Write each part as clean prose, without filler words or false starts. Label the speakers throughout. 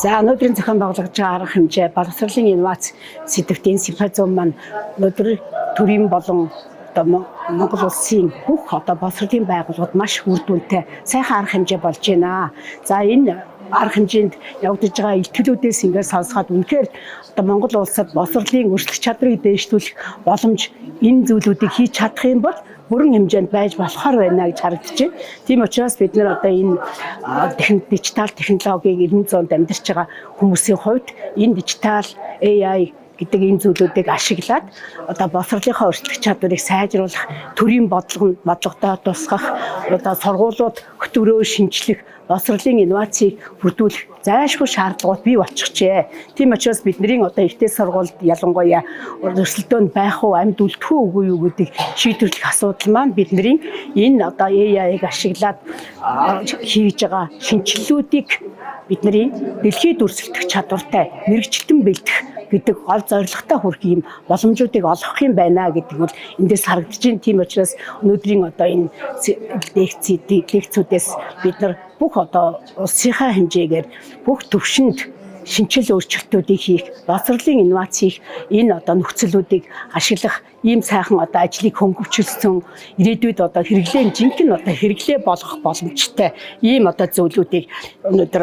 Speaker 1: За өнөөдрийн зохион байгуулагдж байгаа арга хэмжээ боловсролын инновац сэдвтийн симпозиум маань өнөөдөр төрийн болон Монгол улсын бүх боловсролын байгууллагууд маш үр дүнтэй сайхан арга хэмжээ болж байна. За энэ арга хэмжээнд явагдаж байгаа илтгэлүүдээс ингээд сонсоход үнэхээр Монгол улсад боловсролын өрсөлдөх чадрыг дээшлүүлэх боломж энэ зүйлүүдийг хийж чадах юм бол бүрэн хэмжээнд байж болохоор байна гэж харагдаж байна. Тийм учраас бид нар энэ дижитал технологиг 900-д амьдарч байгаа хүмүүсийн хувьд энэ дижитал AI гэдэг энэ зүйлүүдийг ашиглаад боловсролынхаа өрсөлдөх чадварыг сайжруулах, төрийн бодлоготой тусгах, сургуулиуд хөтөлбөрөө шинжлэх, боловсролын инновацийг бүрдүүлэх зайлшгүй шаардлагууд бий болчихжээ. Тийм учраас бидний ихтэй сургуульд ялангуяа өрсөлдөөнд байх уу, амьд үлдэх үгүй юу гэдэг шийдвэрлэх асуудал маань бидний энэ AI-г ашиглаад хийж байгаа шинжилгэүүдийг бидний дэлхийд өрсөлдөх чадвартай мэрэгчлэн бэлдэх гэдэг гол зорилготой хүрэх юм боломжуудыг олгох юм байна гэдэг нь эндээс харагдаж байна. Тийм учраас өнөөдрийн энэ лекцүүдээс бид нар бүх улсынхаа хэмжээгээр бүх төвшөнд шинжил өөрчлөлтүүдийг хийх, боловсролын инновацийг энэ нөхцөлүүдийг ашиглах ийм сайхан ажлыг хөнгөвчлсөн ирээдүйд жинхэнэ хэрэглээ болгох боломжтой ийм зүйлүүдийг өнөөдөр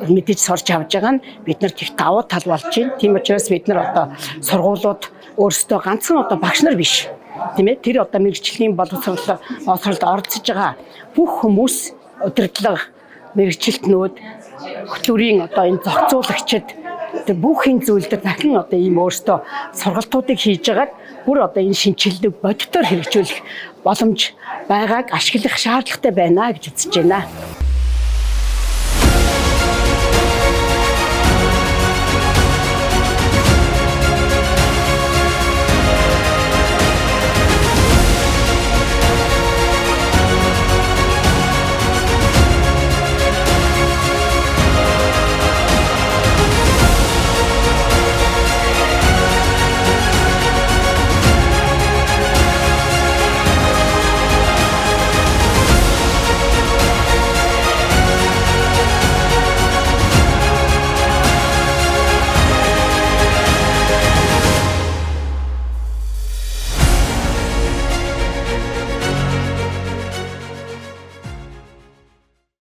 Speaker 1: мэдээж сурч авч байгаа нь бид нар их давуу тал болж байна. Тийм учраас бид нар сургуулиуд өөрсдөө ганцхан багш нар биш. Тийм ээ, тэр мэрэгжлийн боловсролд оролцож байгаа бүх хүмүүс, удирдлага, мэрэгчлэтнүүд, хөтөлбөрийн энэ зохицуулагчид тэр бүхний зүйлд дахин ийм өөрсдөө сургалтуудыг хийж агаад бүр энэ шинжилгээг бодитоор хэрэгжүүлэх боломж байгааг ашиглах шаардлагатай байна гэж үзэж байна.